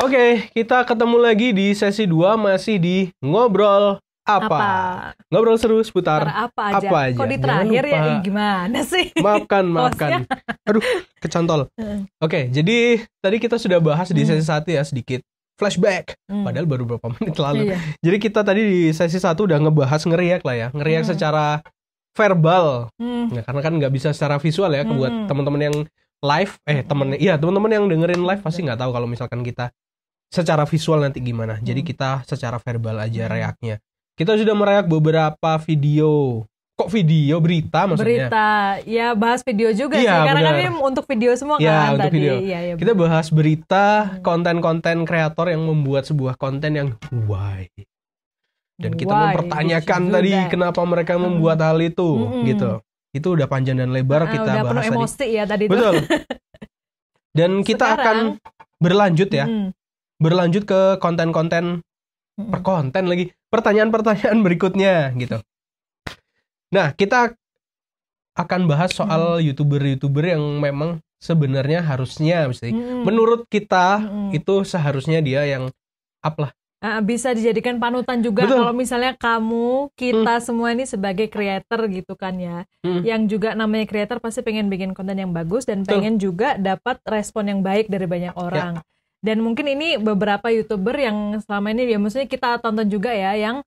Oke, kita ketemu lagi di sesi 2 masih di Ngobrol Apa? Ngobrol seru seputar apa aja. Kok di terakhir ya gimana sih? Maafkan. Aduh, kecantol. Oke, jadi tadi kita sudah bahas di sesi 1 ya sedikit flashback. Padahal baru beberapa menit lalu. Iya. Jadi kita tadi di sesi 1 udah ngebahas ngeriak lah ya. Ngeriak secara verbal. Nah, karena kan nggak bisa secara visual ya. Buat teman-teman yang live, teman-teman yang dengerin live pasti nggak tahu kalau misalkan kita secara visual nanti gimana. Jadi kita secara verbal aja reaknya. Kita sudah merayak beberapa video. Kok video? Berita maksudnya? Berita. Ya bahas video juga sih. Iya, Karena benar. kan ini untuk video semua Ya, kan untuk tadi. video. Ya, Kita bahas berita konten-konten kreator yang membuat sebuah konten yang why. Dan kita mempertanyakan tadi kenapa mereka membuat hal itu gitu. Itu udah panjang dan lebar kita udah bahas penuh emosi tadi. ya tadi. Betul. Dan kita akan berlanjut ya. Berlanjut ke konten-konten pertanyaan-pertanyaan berikutnya gitu. Nah, kita akan bahas soal YouTuber-YouTuber yang memang sebenarnya harusnya menurut kita itu seharusnya dia yang up lah. Bisa dijadikan panutan juga. Betul. Kalau misalnya kita semua ini sebagai creator gitu kan ya. Yang juga namanya creator pasti pengen bikin konten yang bagus dan pengen juga dapat respon yang baik dari banyak orang. Dan mungkin ini beberapa YouTuber yang selama ini ya maksudnya kita tonton juga ya yang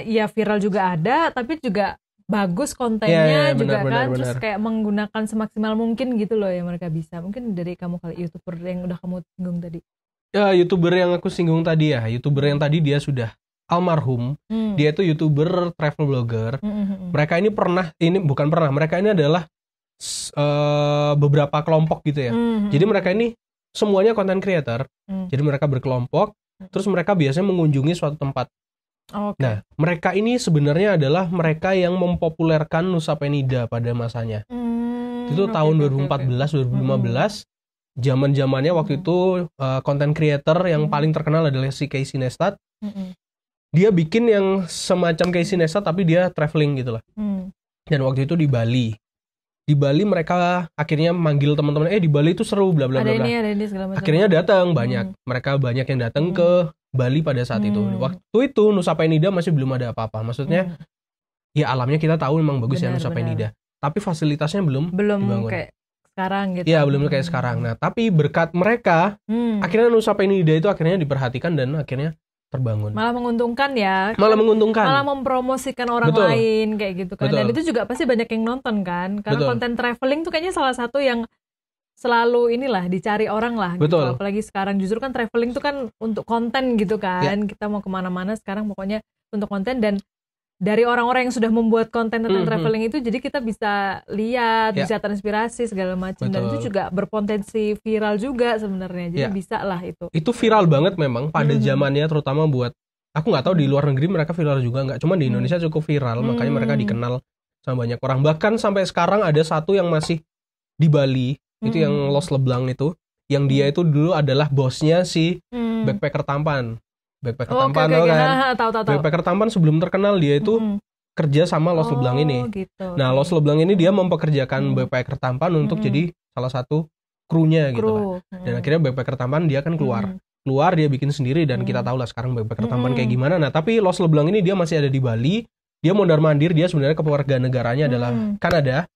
ya viral juga ada tapi juga bagus kontennya juga kan. Terus kayak menggunakan semaksimal mungkin gitu loh yang mereka bisa. Mungkin dari kamu kali YouTuber yang udah kamu singgung tadi. Ya, YouTuber yang aku singgung tadi ya. YouTuber yang tadi dia sudah almarhum. Dia itu YouTuber travel blogger. Mereka ini mereka ini adalah beberapa kelompok gitu ya. Jadi mereka ini semuanya content creator. Jadi mereka berkelompok. Terus mereka biasanya mengunjungi suatu tempat. Nah, mereka ini sebenarnya adalah mereka yang mempopulerkan Nusa Penida pada masanya. Itu tahun 2014-2015. Zaman-zamannya waktu itu content creator yang paling terkenal adalah si Casey Neistat. Dia bikin yang semacam Casey Neistat tapi dia traveling gitu lah. Dan waktu itu di Bali. Di Bali mereka akhirnya manggil teman-teman, di Bali itu seru bla bla bla. Ada ini segala macam. Akhirnya datang banyak. Mereka banyak yang datang ke Bali pada saat itu. Waktu itu Nusa Penida masih belum ada apa-apa. Maksudnya ya alamnya kita tahu memang bagus ya Nusa Penida. Tapi fasilitasnya belum dibangun. Kayak sekarang gitu. Iya, belum kayak sekarang. Nah, tapi berkat mereka akhirnya Nusa Penida itu akhirnya diperhatikan dan akhirnya terbangun. Malah menguntungkan ya. Malah menguntungkan. Malah mempromosikan orang lain kayak gitu kan. Dan itu juga pasti banyak yang nonton kan. Karena konten traveling tuh kayaknya salah satu yang selalu dicari orang lah. Gitu. Apalagi sekarang justru kan traveling tuh kan untuk konten gitu kan. Kita mau kemana-mana sekarang pokoknya untuk konten. Dan dari orang-orang yang sudah membuat konten tentang traveling itu jadi kita bisa lihat, bisa terinspirasi segala macam. Dan itu juga berpotensi viral juga sebenarnya. Jadi bisa lah itu. Itu viral banget memang pada zamannya, terutama buat aku nggak tahu di luar negeri mereka viral juga nggak, cuma di Indonesia cukup viral, makanya mereka dikenal sama banyak orang. Bahkan sampai sekarang ada satu yang masih di Bali, itu yang Los Leblanc itu, yang dia itu dulu adalah bosnya si backpacker tampan. Backpacker tampan kan. Tahu. Backpacker tampan sebelum terkenal dia itu kerja sama Los Leblanc ini. Gitu. Nah, Los Leblanc ini dia mempekerjakan backpacker tampan untuk jadi salah satu krunya gitu lah. Dan akhirnya backpacker tampan dia kan keluar dia bikin sendiri dan kita tahu lah sekarang backpacker tampan kayak gimana. Nah, tapi Los Leblanc ini dia masih ada di Bali. Dia mondar-mandir, dia sebenarnya kewarganegaranya adalah Kanada.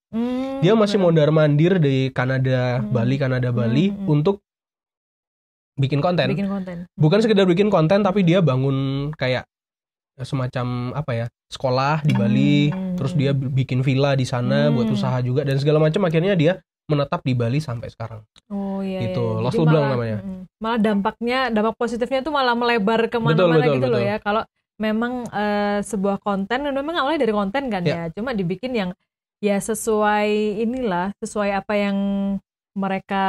Dia masih mondar-mandir di Kanada, Bali untuk bikin konten. Bukan sekedar bikin konten, tapi dia bangun kayak semacam sekolah di Bali, terus dia bikin villa di sana buat usaha juga dan segala macam. Akhirnya dia menetap di Bali sampai sekarang. Gitu. Los Leblanc namanya. Malah dampak positifnya tuh malah melebar kemana-mana gitu loh ya. Kalau memang sebuah konten, memang awalnya dari konten kan ya, cuma dibikin yang ya sesuai apa yang mereka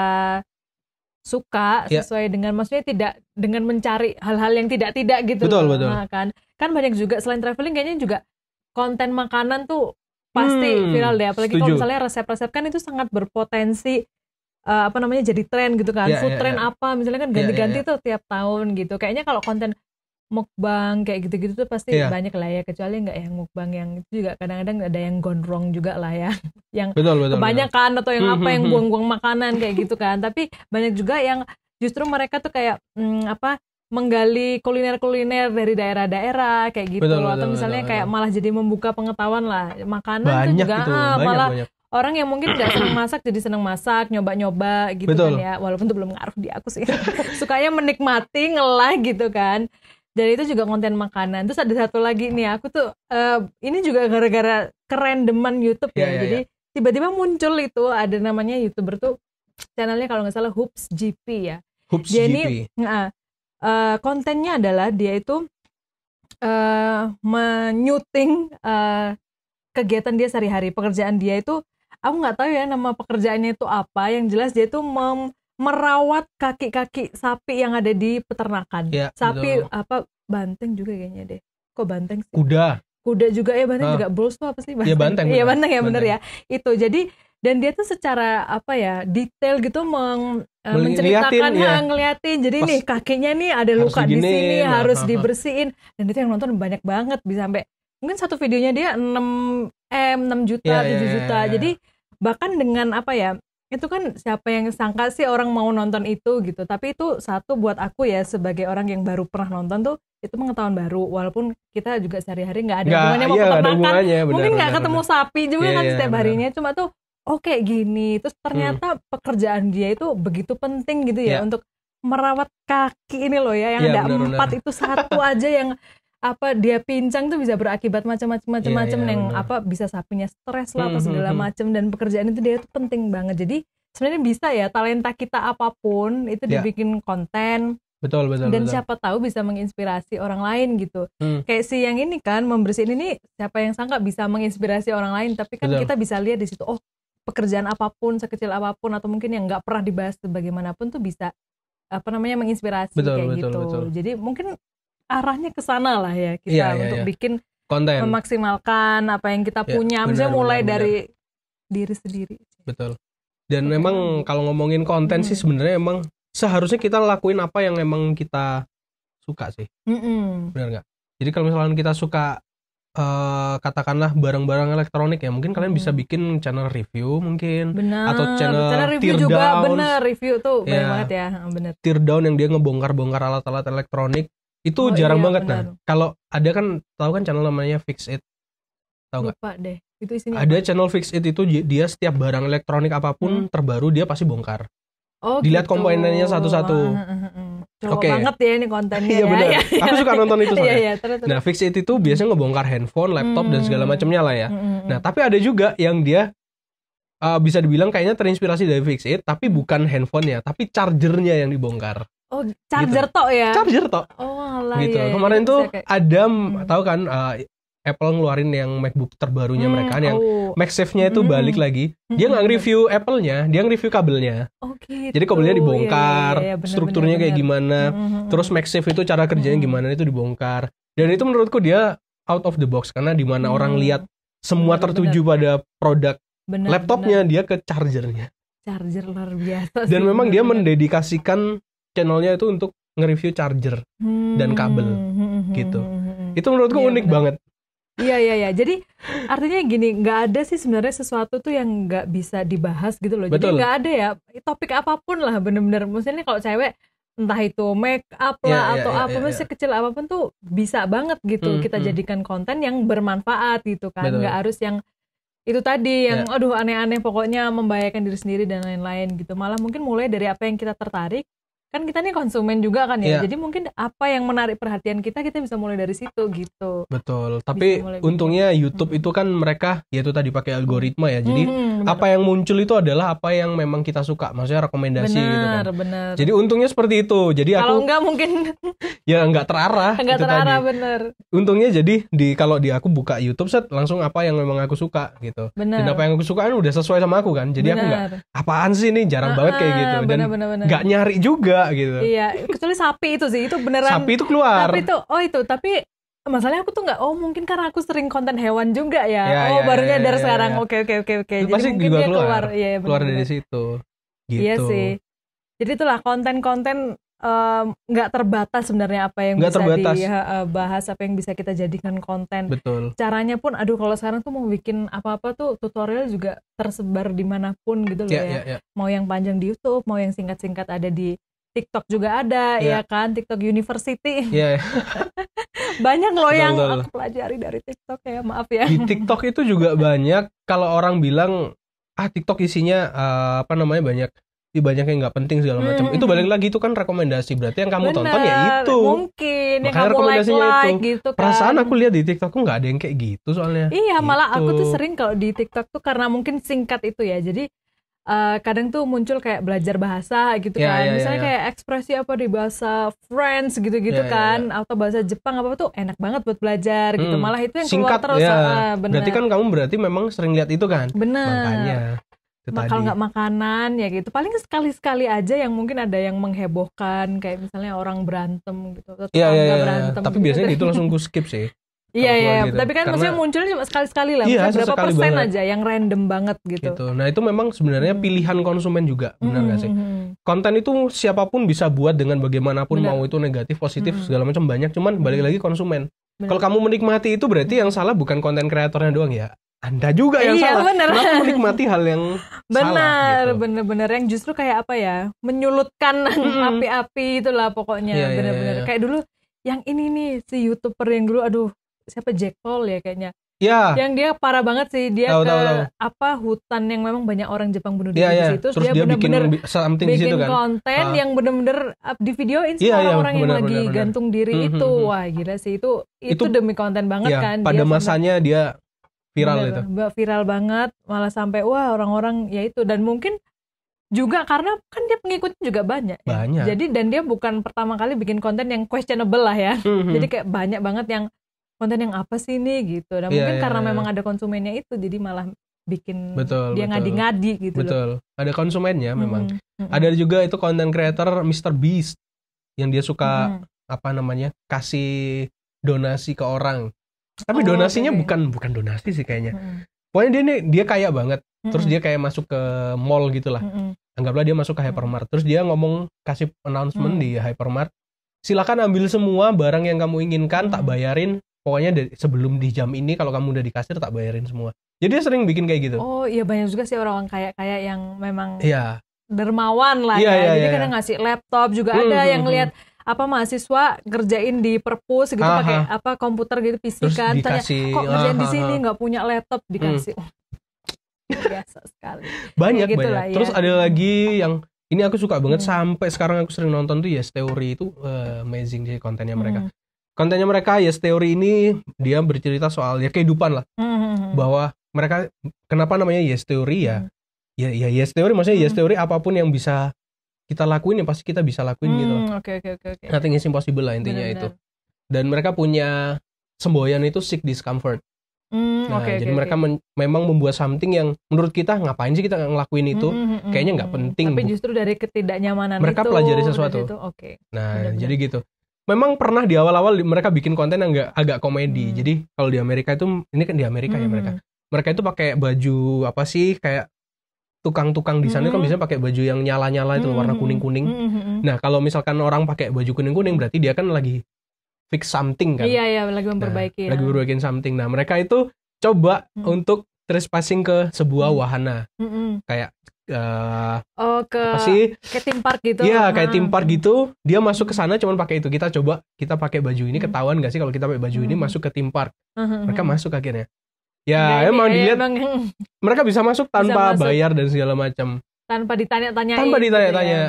suka, sesuai dengan maksudnya tidak dengan mencari hal-hal yang tidak gitu. Betul. Nah, kan banyak juga selain traveling kayaknya juga konten makanan tuh pasti viral deh, apalagi kalau misalnya resep-resep kan itu sangat berpotensi jadi tren gitu kan. Food trend apa misalnya kan ganti-ganti tuh tiap tahun gitu. Kayaknya kalau konten mukbang kayak gitu-gitu tuh pasti banyak lah ya, kecuali nggak yang mukbang yang itu juga kadang-kadang ada yang gondrong juga lah ya, yang betul, kebanyakan atau yang apa yang buang-buang makanan kayak gitu kan. Tapi banyak juga yang justru mereka tuh kayak menggali kuliner-kuliner dari daerah-daerah kayak gitu, atau misalnya kayak malah jadi membuka pengetahuan lah makanan banyak tuh juga itu, malah banyak. Orang yang mungkin nggak senang masak jadi senang masak, nyoba-nyoba gitu kan ya, walaupun itu belum ngaruh di aku sih. Sukanya menikmati, ngelah gitu kan. Dan itu juga konten makanan. Terus ada satu lagi nih, aku tuh ini juga gara-gara kerandoman YouTube ya. Jadi tiba-tiba muncul itu ada namanya YouTuber tuh channelnya kalau nggak salah Hoops GP ya. Hoops dia GP. Ini kontennya adalah dia itu menyuting kegiatan dia sehari-hari. Pekerjaan dia itu aku nggak tahu ya nama pekerjaannya itu apa. Yang jelas dia itu merawat kaki-kaki sapi yang ada di peternakan. Ya, sapi betul. apa banteng juga kayaknya deh. Kok banteng sih? Kuda juga ya, banteng juga. Bulls tuh apa sih? Iya banteng. Iya banteng ya, bener ya. Itu jadi, dan dia tuh secara detail gitu menceritakan, ngeliatin. Jadi nih kakinya nih ada luka di sini, harus dibersihin. Dan itu yang nonton banyak banget, bisa sampai mungkin satu videonya dia 6 juta, 7 juta. Jadi bahkan dengan itu kan siapa yang sangka sih orang mau nonton itu gitu. Tapi itu satu buat aku ya, sebagai orang yang baru pernah nonton tuh, itu pengetahuan baru. Walaupun kita juga sehari-hari gak ada hubungannya mau peternakan, mungkin gak ketemu sapi juga kan setiap harinya. Cuma tuh kayak gini. Terus ternyata pekerjaan dia itu begitu penting gitu ya, untuk merawat kaki ini loh ya, yang ada 4 itu satu aja yang dia pincang tuh bisa berakibat macam-macam yang bisa sapinya stres lah atau segala macam. Dan pekerjaan itu dia tuh penting banget. Jadi sebenarnya bisa ya, talenta kita apapun itu dibikin konten. Betul. Dan siapa tahu bisa menginspirasi orang lain gitu. Kayak si yang ini kan membersihin ini, siapa yang sangka bisa menginspirasi orang lain. Tapi kan kita bisa lihat di situ, pekerjaan apapun, sekecil apapun, atau mungkin yang nggak pernah dibahas bagaimanapun tuh bisa menginspirasi kayak gitu. Jadi mungkin arahnya ke sana lah ya kita untuk bikin konten, memaksimalkan apa yang kita punya, misalnya mulai dari diri sendiri. Betul. Dan memang kalau ngomongin konten sih sebenarnya emang seharusnya kita lakuin apa yang emang kita suka sih. Benar nggak? Jadi kalau misalnya kita suka katakanlah barang-barang elektronik ya, mungkin kalian bisa bikin channel review mungkin. Bener. Atau channel review tear juga down. Bener, review tuh banyak banget ya. Bener. Tear down yang dia ngebongkar-bongkar alat-alat elektronik itu jarang banget. Bener. Nah kalau ada kan, tahu kan channel namanya Fix It, tahu nggak? Lupa deh itu isinya ada apa? Channel Fix It itu dia setiap barang elektronik apapun terbaru dia pasti bongkar. Dilihat gitu. Komponennya satu-satu. Coba banget ya ini kontennya. Iya benar. Aku suka nonton itu soalnya. Terus. Nah Fix It itu biasanya ngebongkar handphone, laptop dan segala macamnya lah ya. Nah tapi ada juga yang dia bisa dibilang kayaknya terinspirasi dari Fix It, tapi bukan handphonenya, tapi chargernya yang dibongkar. Charger gitu. Tok ya? Charger tok. Alah, gitu. Iya, kemarin tuh ada tahu kan Apple ngeluarin yang MacBook terbarunya mereka yang MagSafe-nya itu balik lagi. Dia nggak nge-review Apple-nya, dia nge-review kabelnya. Gitu. Jadi kabelnya dibongkar, bener, strukturnya kayak gimana, terus MagSafe itu cara kerjanya gimana itu dibongkar. Dan itu menurutku dia out of the box, karena di mana orang lihat semua tertuju pada produk laptopnya, dia ke chargernya. Charger luar biasa. Dan memang dia mendedikasikan channelnya itu untuk nge-review charger dan kabel gitu. Itu menurutku unik banget. Iya. Jadi artinya gini, nggak ada sih sebenarnya sesuatu tuh yang nggak bisa dibahas gitu loh. Betul. Jadi nggak ada ya topik apapun lah, bener-bener. Maksudnya kalau cewek entah itu make up lah atau apa, maksudnya kecil apapun tuh bisa banget gitu kita jadikan konten yang bermanfaat gitu kan. Nggak harus yang itu tadi yang aduh aneh-aneh pokoknya membahayakan diri sendiri dan lain-lain gitu. Malah mungkin mulai dari apa yang kita tertarik. Kan kita nih konsumen juga kan ya, jadi mungkin apa yang menarik perhatian kita bisa mulai dari situ gitu. Betul, tapi untungnya YouTube itu kan mereka yaitu tadi pakai algoritma ya, jadi apa yang muncul itu adalah apa yang memang kita suka, maksudnya rekomendasi gitu kan. Bener. Jadi untungnya seperti itu, jadi kalau enggak mungkin ya enggak terarah. Enggak terarah, bener. Untungnya jadi kalau di aku buka YouTube set langsung apa yang memang aku suka gitu. Bener. Dan apa yang aku suka kan udah sesuai sama aku kan, jadi aku enggak apaan sih ini, jarang banget kayak gitu, dan enggak nyari juga gitu. Iya, kecuali sapi itu sih, itu beneran. Sapi itu keluar. Tapi masalahnya aku tuh nggak, mungkin karena aku sering konten hewan juga ya. Baru nyadar sekarang. Oke. Itu pasti juga keluar. Iya, keluar dari situ. Gitu. Iya sih. Jadi itulah konten-konten nggak terbatas sebenarnya apa yang bisa dibahas, apa yang bisa kita jadikan konten. Betul. Caranya pun, kalau sekarang tuh mau bikin apa-apa tuh tutorial juga tersebar dimanapun gitu loh ya. Mau yang panjang di YouTube, mau yang singkat-singkat ada di TikTok juga ada, ya kan, TikTok University. Iya. Banyak loh yang aku pelajari dari TikTok ya, maaf ya. Di TikTok itu juga banyak, kalau orang bilang TikTok isinya banyak yang nggak penting segala macam. Itu balik lagi, itu kan rekomendasi, berarti yang kamu tonton ya itu. Mungkin yang kamu rekomendasinya like itu. gitu kan. Perasaan aku lihat di TikTok tuh nggak ada yang kayak gitu soalnya. Iya, gitu. malah aku tuh sering kalau di TikTok tuh karena mungkin singkat itu ya. Jadi kadang tuh muncul kayak belajar bahasa gitu kan. Misalnya kayak ekspresi apa di bahasa French gitu-gitu kan, atau bahasa Jepang apa tuh enak banget buat belajar gitu. Malah itu yang singkat, keluar terus. Berarti kan kamu memang sering lihat itu kan. Bener. Makanya. Kalau nggak makanan ya gitu, paling sekali-sekali aja yang mungkin ada yang menghebohkan, kayak misalnya orang berantem gitu, atau berantem. Tapi gitu. Biasanya itu langsung ku skip sih. Iya, gitu. Tapi kan maksudnya munculnya cuma sekali-sekali lah, berapa persen banget aja yang random banget gitu. Nah itu memang sebenarnya pilihan konsumen juga, benar nggak sih? Konten itu siapapun bisa buat dengan bagaimanapun, mau itu negatif, positif, segala macam banyak, cuman balik lagi konsumen. Kalau kamu menikmati itu berarti yang salah bukan konten kreatornya doang ya. Anda juga yang salah. Bener. Kenapa menikmati hal yang salah gitu. Bener yang justru kayak apa ya, menyulutkan api-api itulah pokoknya. Bener-bener kayak dulu yang ini nih, si YouTuber yang dulu, siapa, Jack Paul ya kayaknya. Yang dia parah banget sih, dia tahu. Hutan yang memang banyak orang Jepang bunuh diri di situ. Terus dia bener-bener bikin kan? Konten yang bener-bener di videoin orang yang lagi gantung diri itu. Wah gila sih, itu demi konten banget kan. Pada masanya dia viral banget, malah sampai orang-orang ya itu, dan mungkin juga karena kan dia pengikutnya juga banyak. Jadi dan dia bukan pertama kali bikin konten yang questionable lah ya. Jadi kayak banyak banget yang konten yang apa sih ini gitu. Dan mungkin karena memang ada konsumennya itu, jadi malah bikin dia ngadi-ngadi gitu. Betul. Ada konsumennya memang. Ada juga itu konten creator Mr. Beast yang dia suka kasih donasi ke orang. Tapi donasinya bukan donasi sih kayaknya. Pokoknya dia kaya banget. Terus dia kayak masuk ke mall gitulah. Anggaplah dia masuk ke hypermart. Terus dia kasih announcement di hypermart. Silakan ambil semua barang yang kamu inginkan, tak bayarin. Pokoknya sebelum di jam ini kalau kamu udah di kasir tak bayarin semua. Jadi dia sering bikin kayak gitu. Oh iya, banyak juga sih orang kaya yang memang dermawan lah ya. Jadi kadang ngasih laptop juga ada yang lihat mahasiswa kerjain di perpus gitu pakai komputer gitu, PC kan, tanya kok kerjain di sini nggak punya laptop, dikasih. Biasa sekali banyak. Terus ada lagi yang ini aku suka banget, sampai sekarang aku sering nonton tuh, Yes Theory. Itu amazing sih kontennya mereka. Kontennya mereka Yes Theory ini dia bercerita soal kehidupan lah, bahwa mereka kenapa namanya Yes Theory ya Yes Theory, maksudnya Yes Theory apapun yang bisa kita lakuin ya pasti kita bisa lakuin gitu. Oke. Nothing is impossible lah intinya. Bener. Itu. Dan mereka punya semboyan itu seek discomfort. Jadi mereka memang membuat something yang menurut kita ngapain sih kita ngelakuin itu, kayaknya nggak penting. Tapi justru dari ketidaknyamanan mereka pelajari sesuatu. Bener. Jadi gitu. Memang pernah di awal-awal mereka bikin konten yang agak komedi. Jadi kalau di Amerika itu, ini kan di Amerika ya mereka itu pakai baju apa sih, kayak tukang-tukang di sana kan biasanya pakai baju yang nyala-nyala itu warna kuning-kuning. Nah, kalau misalkan orang pakai baju kuning-kuning berarti dia kan lagi fix something kan. Iya, lagi memperbaiki. Lagi memperbaiki something. Nah, mereka itu coba untuk trespassing ke sebuah wahana. Kayak apa sih? Kayak theme park gitu. Iya, kayak theme park gitu. Dia masuk ke sana cuman pakai itu. Kita pakai baju ini, ketahuan enggak sih kalau kita pakai baju ini masuk ke theme park. Mereka masuk akhirnya. Ya, emang dilihat mereka bisa masuk tanpa bayar dan segala macam. Tanpa ditanya-tanya.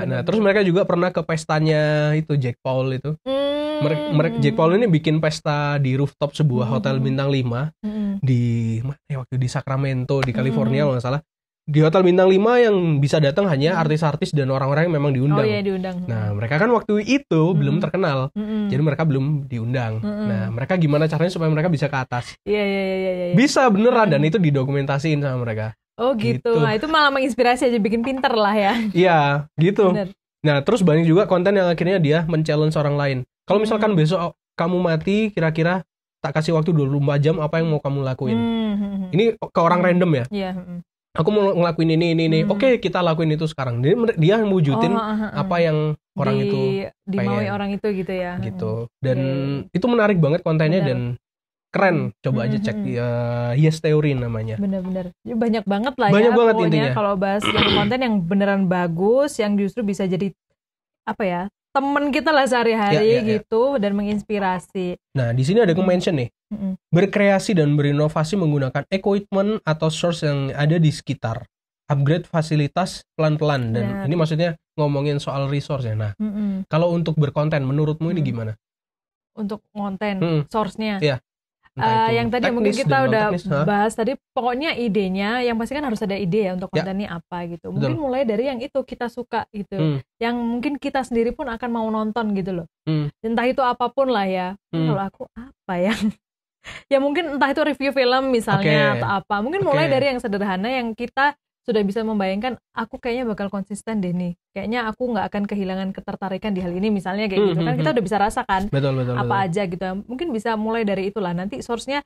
Nah, terus mereka juga pernah ke pestanya itu Jack Paul itu. Jack Paul ini bikin pesta di rooftop sebuah hotel bintang 5 di mana ya, waktu di Sacramento di California kalau nggak salah. Di hotel bintang 5 yang bisa datang hanya artis-artis dan orang-orang yang memang diundang. Diundang. Nah, mereka kan waktu itu belum terkenal. Jadi mereka belum diundang. Nah, mereka gimana caranya supaya mereka bisa ke atas? Iya. Bisa beneran dan itu didokumentasiin sama mereka. Oh gitu. Nah, itu malah menginspirasi aja, bikin pinter lah ya. Iya, gitu. Bener. Nah, terus banyak juga konten yang akhirnya dia men-challenge orang lain. Kalau misalkan besok kamu mati, kira-kira tak kasih waktu 24 jam, apa yang mau kamu lakuin? Ini ke orang random ya? Iya. Aku mau ngelakuin ini. Oke, kita lakuin itu sekarang. Dia wujudin apa yang orang itu dimaui orang itu gitu ya. Gitu. Dan itu menarik banget kontennya. Bener. Dan keren. Coba aja cek Yes Theory namanya. Bener-bener. Banyak banget lah banyak ya. Banyak banget pokoknya intinya. Kalau bahas yang konten yang beneran bagus, yang justru bisa jadi apa ya, temen kita lah sehari-hari gitu dan menginspirasi. Nah di sini ada mention nih, berkreasi dan berinovasi menggunakan equipment atau source yang ada di sekitar, upgrade fasilitas pelan-pelan, dan ini maksudnya ngomongin soal resource ya. Nah kalau untuk berkonten menurutmu ini gimana? Untuk konten source-nya? Iya. Yang tadi mungkin kita udah bahas tadi, pokoknya idenya yang pasti kan harus ada ide ya untuk kontennya apa gitu. Mungkin mulai dari yang itu kita suka gitu, yang mungkin kita sendiri pun akan mau nonton gitu loh. Entah itu apapun lah ya. Kalau aku apa ya? Ya mungkin entah itu review film misalnya atau apa. Mungkin mulai dari yang sederhana yang kita sudah bisa membayangkan, aku kayaknya bakal konsisten deh nih. Kayaknya aku nggak akan kehilangan ketertarikan di hal ini misalnya kayak gitu kan, kita udah bisa rasakan apa aja gitu. Mungkin bisa mulai dari itulah. Nanti source-nya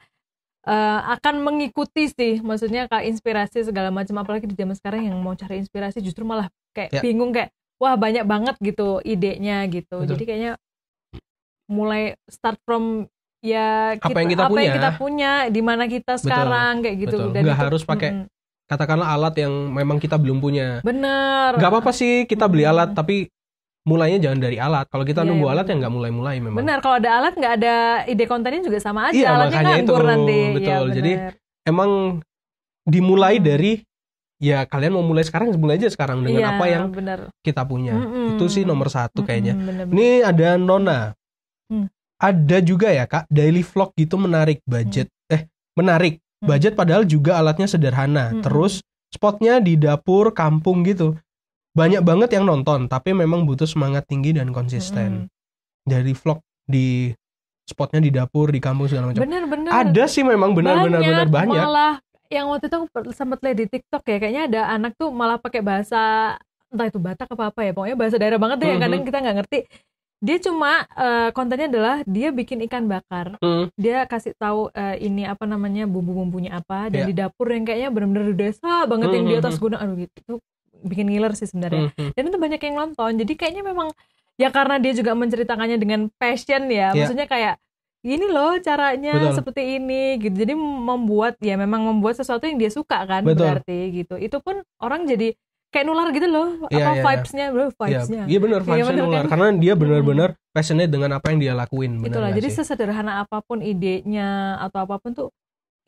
akan mengikuti sih, maksudnya kayak inspirasi segala macam. Apalagi di zaman sekarang yang mau cari inspirasi justru malah kayak bingung, kayak wah banyak banget gitu idenya gitu. Jadi kayaknya mulai start from ya apa yang kita punya, di mana kita sekarang kayak gitu. Dan nggak harus pakai katakanlah alat yang memang kita belum punya. Bener. Gak apa-apa sih kita beli alat, tapi mulainya jangan dari alat. Kalau kita nunggu alat ya nggak mulai-mulai memang. Bener, kalau ada alat nggak ada ide kontennya juga sama aja. Iya, alatnya makanya itu nanti. betul. Ya, jadi emang dimulai dari ya kalian mau mulai sekarang, mulai aja sekarang dengan apa yang kita punya. Itu sih nomor satu kayaknya. Ini ada Nona. Ada juga ya Kak, daily vlog gitu menarik budget. Menarik. Budget padahal juga alatnya sederhana. Terus spotnya di dapur kampung gitu. Banyak banget yang nonton, tapi memang butuh semangat tinggi dan konsisten. Dari vlog di spotnya di dapur, di kampung segala macam. Bener. Ada sih memang benar-benar banyak. Malah yang waktu itu aku sempat lihat di TikTok ya, kayaknya ada anak tuh malah pakai bahasa entah itu Batak apa ya, pokoknya bahasa daerah banget deh yang kadang kita nggak ngerti. Dia cuma kontennya adalah dia bikin ikan bakar. Dia kasih tahu ini apa namanya, bumbu-bumbunya apa, dan di dapur yang kayaknya benar-benar desa banget yang di atas gunung. Aduh gitu. Itu bikin ngiler sih sebenarnya. Dan itu banyak yang nonton. Jadi kayaknya memang ya karena dia juga menceritakannya dengan passion ya. Maksudnya kayak gini loh caranya seperti ini gitu. Jadi membuat sesuatu yang dia suka kan. Berarti gitu. Itu pun orang jadi kayak nular gitu loh, vibes-nya. Iya benar, vibes-nya nular, kan? Karena dia benar-benar passionate dengan apa yang dia lakuin. Itulah, jadi sesederhana apapun idenya atau apapun tuh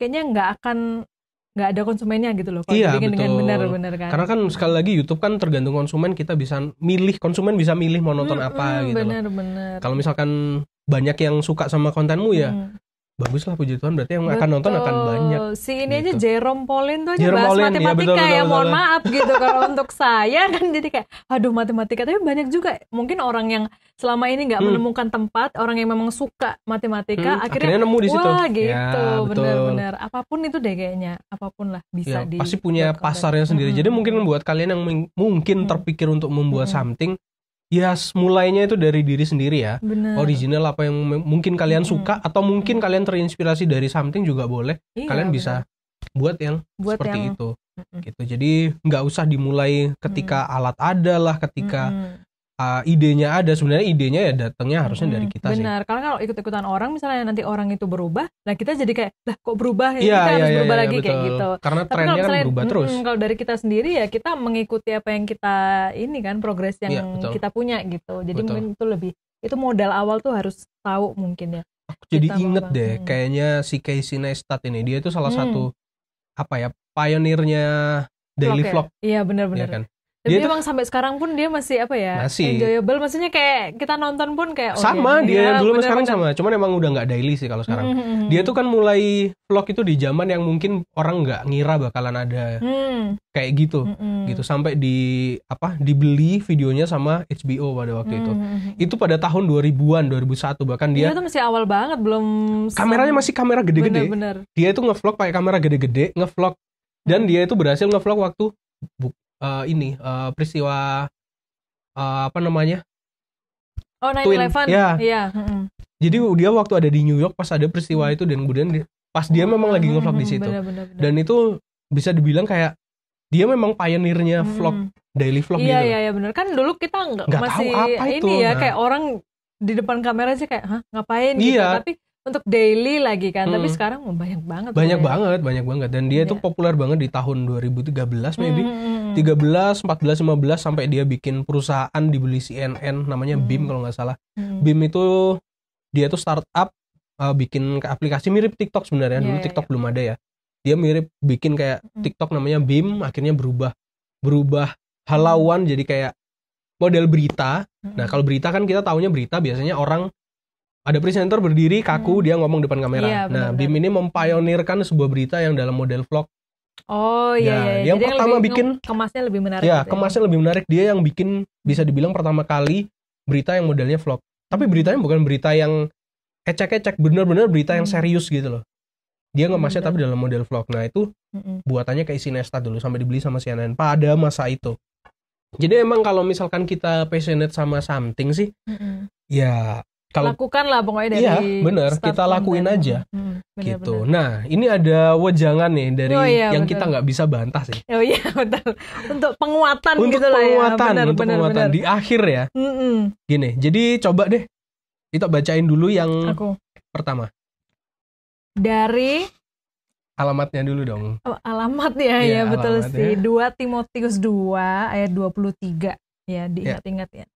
kayaknya nggak ada konsumennya gitu loh kalau bikin dengan benar-benar kan. Karena kan sekali lagi YouTube kan tergantung konsumen, kita bisa milih, konsumen bisa milih mau nonton apa gitu. Benar. Kalau misalkan banyak yang suka sama kontenmu ya bagus lah, puji Tuhan, berarti yang akan nonton akan banyak. Si ini gitu. Aja Jerome Pauline tuh aja bahas matematika ya, mohon maaf gitu. Kalau untuk saya kan jadi kayak aduh matematika, tapi banyak juga mungkin orang yang selama ini nggak menemukan tempat, orang yang memang suka matematika akhirnya nemu di situ. Wah gitu, benar-benar apapun itu deh kayaknya, apapun lah bisa di pasti punya pasarnya sendiri. Jadi mungkin buat kalian yang mungkin terpikir untuk membuat something, ya mulainya itu dari diri sendiri ya. Bener. Original apa yang mungkin kalian suka, atau mungkin kalian terinspirasi dari something juga boleh. Kalian bisa buat yang seperti itu. Gitu. Jadi nggak usah dimulai ketika alat ada lah, ketika idenya ada. Sebenarnya idenya ya datangnya harusnya dari kita sih. Benar. Kalau ikut-ikutan orang, misalnya nanti orang itu berubah, nah kita jadi kayak lah kok berubah ya, kita harus berubah lagi, kayak gitu. Karena trennya kan berubah terus. Kalau dari kita sendiri ya kita mengikuti apa yang kita ini kan, progres yang kita punya gitu. Jadi mungkin itu itu modal awal tuh harus tahu mungkin ya. Aku jadi inget deh, kayaknya si Casey Neistat ini, dia itu salah satu pionirnya daily vlog. Iya benar-benar. Ya kan? Dia memang sampai sekarang pun dia masih enjoyable, maksudnya kayak kita nonton pun kayak sama dia dulu sekarang sama, cuman emang udah nggak daily sih kalau sekarang. Dia tuh kan mulai vlog itu di zaman yang mungkin orang nggak ngira bakalan ada kayak gitu, gitu sampai dibeli videonya sama HBO pada waktu itu. Itu pada tahun 2000-an, 2001 bahkan dia. Itu masih awal banget, belum. Kameranya masih kamera gede-gede. Dia itu ngevlog pakai kamera gede-gede, ngevlog, dan dia itu berhasil ngevlog waktu peristiwa apa namanya? 9/11. Iya. Jadi dia waktu ada di New York pas ada peristiwa itu, dan kemudian pas dia memang lagi ngevlog di situ. Bener. Dan itu bisa dibilang kayak dia memang pionirnya vlog, daily vlog gitu. Iya benar. Kan dulu kita nggak masih tahu apa itu. Ini ya, kayak orang di depan kamera sih kayak ngapain gitu. Tapi untuk daily lagi kan, tapi sekarang banyak banget. Banyak banget. Dan dia itu populer banget di tahun 2013 maybe. 13, 14, 15 sampai dia bikin perusahaan dibeli CNN namanya BIM kalau nggak salah. BIM itu dia tuh startup bikin aplikasi mirip TikTok sebenarnya. Dulu TikTok belum ada ya. Dia mirip bikin kayak TikTok namanya BIM, akhirnya berubah halauan jadi kayak model berita. Nah, kalau berita kan kita taunya berita biasanya orang ada presenter berdiri kaku dia ngomong depan kamera. Iya, nah, BIM ini mempionirkan sebuah berita yang dalam model vlog. Oh iya. Yang jadi pertama bikin kemasnya lebih menarik. Ya, kemasnya lebih menarik. Dia yang bikin bisa dibilang pertama kali berita yang modelnya vlog. Tapi beritanya bukan berita yang ecek-ecek, benar-benar berita yang serius gitu loh. Dia ngemasnya tapi dalam model vlog. Nah, itu buatannya kayak Sinesta dulu sampai dibeli sama CNN pada masa itu. Jadi emang kalau misalkan kita passionate sama something sih, ya lakukanlah pokoknya dari bener kita lakuin aja gitu. Nah, ini ada wejangan nih dari yang kita nggak bisa bantah sih. Oh iya betul. Untuk penguatan untuk gitu penguatan, lah ya. Untuk penguatan di akhir ya. Gini, jadi coba deh kita bacain dulu yang pertama. Dari alamatnya dulu dong. Oh, alamatnya ya betul sih. 2 Timotius 2 ayat 23 ya, diingat-ingat ya.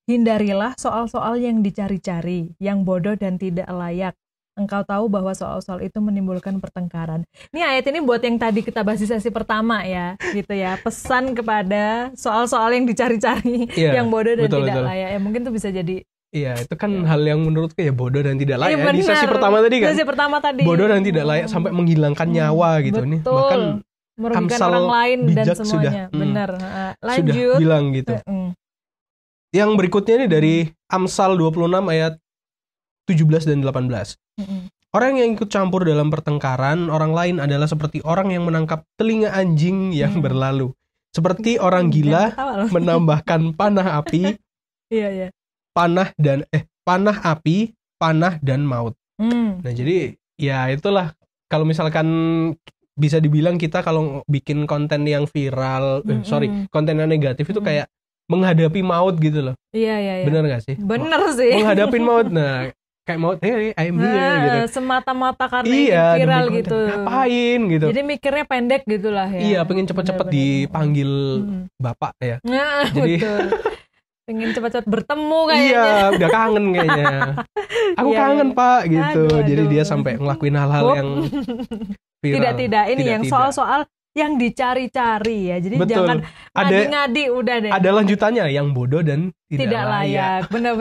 Hindarilah soal-soal yang dicari-cari, yang bodoh dan tidak layak. Engkau tahu bahwa soal-soal itu menimbulkan pertengkaran. Ini ayat ini buat yang tadi kita bahas di sesi pertama ya, gitu ya. Pesan kepada soal-soal yang dicari-cari, yang bodoh dan tidak layak. Ya mungkin itu bisa jadi. Iya, itu kan hal yang menurutku ya bodoh dan tidak layak. Di sesi pertama tadi kan. Sesi pertama tadi. Bodoh dan tidak layak sampai menghilangkan nyawa gitu nih. Bahkan merugikan orang lain dan semuanya. Benar. Lanjut. Sudah bilang gitu. Yang berikutnya ini dari Amsal 26 ayat 17 dan 18. Orang yang ikut campur dalam pertengkaran orang lain adalah seperti orang yang menangkap telinga anjing yang berlalu. Seperti orang gila menambahkan panah api. Panah api, panah dan maut. Nah, jadi ya itulah kalau misalkan bisa dibilang kita kalau bikin konten yang viral, konten yang negatif itu kayak menghadapi maut gitu loh. Iya. Bener gak sih? Bener sih. Menghadapi maut. Nah, kayak maut, hey, I'm here gitu. Semata-mata karena viral gitu. Ngapain gitu. Jadi mikirnya pendek gitu lah ya. Iya, pengen cepet-cepet dipanggil bapak ya. Jadi betul. Pengen cepat-cepat bertemu kayaknya. Iya, udah kangen kayaknya. Aku kangen pak gitu. Jadi dia sampai ngelakuin hal-hal yang viral. Tidak. Ini yang soal-soal yang dicari-cari ya. Jadi jangan ngadi-ngadi udah deh. Ada lanjutannya yang bodoh dan tidak layak. Benar.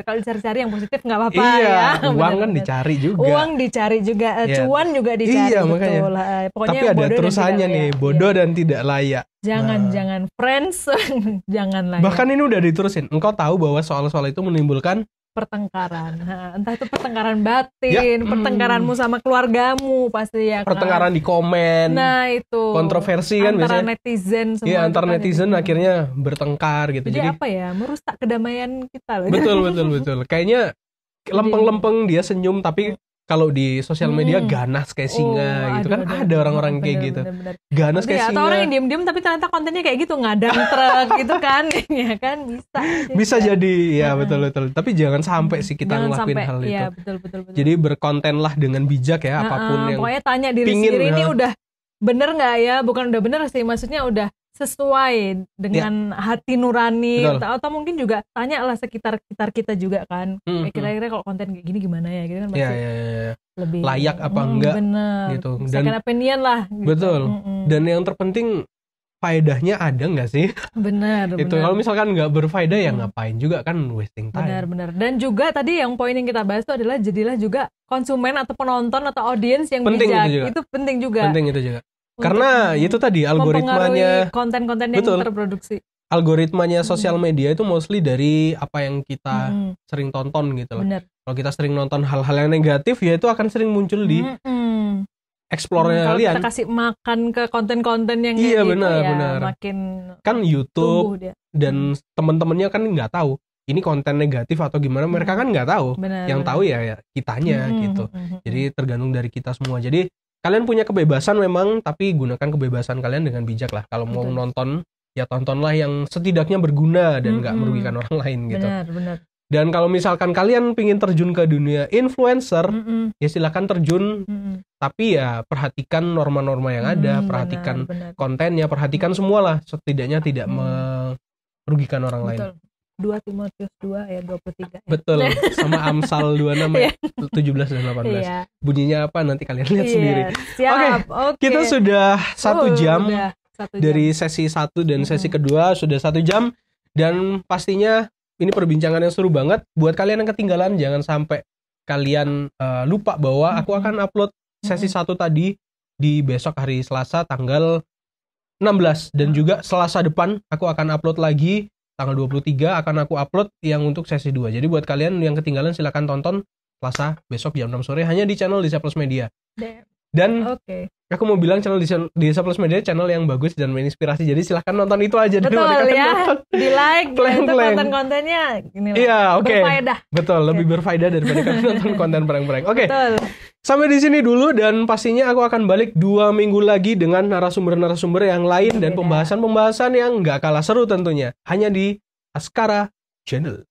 Kalau dicari-cari yang positif nggak apa-apa ya. Uang kan dicari juga. Uang dicari juga, cuan juga dicari. Iya, makanya. Pokoknya tapi ada terusannya nih, bodoh dan tidak layak. Jangan friends, jangan layak. Bahkan ini udah diterusin. Engkau tahu bahwa soal-soal itu menimbulkan pertengkaran. Entah itu pertengkaran batin, pertengkaranmu sama keluargamu pasti ya kan. Pertengkaran di komen. Nah, itu. Kontroversi kan biasanya. Antara netizen semua. Iya, antara netizen akhirnya bertengkar gitu. Jadi apa ya? Merusak kedamaian kita loh. Betul. Kayaknya lempeng-lempeng dia senyum tapi kalau di sosial media ganas kayak singa gitu kan. Ada orang-orang kayak gitu. Ganas kayak singa. Atau orang yang diem-diem tapi ternyata kontennya kayak gitu, ngadang truk gitu kan. Ya kan bisa jadi ya betul. Tapi jangan sampai sih kita ngelakuin hal itu. Iya, betul. Jadi berkontenlah dengan bijak ya, apapun yang pokoknya tanya diri sendiri ini udah bener nggak ya? Bukan udah bener sih, maksudnya udah sesuai dengan hati nurani. Atau mungkin juga tanya lah sekitar kita juga kan. Kira-kira kalau konten kayak gini gimana ya? Gitu kan masih lebih layak apa enggak gitu. Dan second opinion lah gitu. Betul. Dan yang terpenting faedahnya ada nggak sih? Benar. Itu kalau misalkan nggak berfaedah ya ngapain juga kan, wasting time. Benar. Dan juga tadi yang poin yang kita bahas itu adalah jadilah juga konsumen atau penonton atau audiens yang penting bijak. Itu penting juga. Penting itu juga. Karena itu tadi algoritmanya konten-konten yang terproduksi. Algoritmanya sosial media itu mostly dari apa yang kita sering tonton gitu loh. Kalau kita sering nonton hal-hal yang negatif ya itu akan sering muncul di explore-nya kalian. Kita kasih makan ke konten-konten yang kayak gitu benar. Makin kan YouTube dan teman-temannya kan nggak tahu ini konten negatif atau gimana, mereka kan nggak tahu. Yang tahu ya kitanya gitu. Jadi tergantung dari kita semua. Jadi kalian punya kebebasan memang, tapi gunakan kebebasan kalian dengan bijak lah. Kalau mau nonton, ya tontonlah yang setidaknya berguna dan nggak merugikan orang lain gitu. Benar. Dan kalau misalkan kalian pingin terjun ke dunia influencer, ya silakan terjun. Tapi ya perhatikan norma-norma yang ada, perhatikan kontennya, perhatikan semualah. Setidaknya tidak merugikan orang lain. 2 Timotius 2 ayat 23 ya. Betul, sama Amsal 26 ayat 17 dan 18. Iya. Bunyinya apa nanti kalian lihat sendiri. Oke. Kita sudah 1 jam dari sesi 1 dan sesi kedua sudah 1 jam. Dan pastinya ini perbincangan yang seru banget. Buat kalian yang ketinggalan, jangan sampai kalian lupa bahwa aku akan upload sesi 1 tadi di besok hari Selasa tanggal 16. Dan juga Selasa depan aku akan upload lagi tanggal 23 akan aku upload yang untuk sesi 2. Jadi buat kalian yang ketinggalan silakan tonton Selasa besok jam 6 sore hanya di channel Desa Plus Media. Dan aku mau bilang channel Desa Plus Media channel yang bagus dan menginspirasi. Jadi silahkan nonton itu aja. Betul ya, di like itu konten-kontennya berfaedah. Betul, lebih berfaedah daripada kalian nonton konten prank-prank. Oke. Sampai di sini dulu dan pastinya aku akan balik 2 minggu lagi dengan narasumber-narasumber yang lain dan pembahasan-pembahasan yang nggak kalah seru tentunya. Hanya di Askara Channel.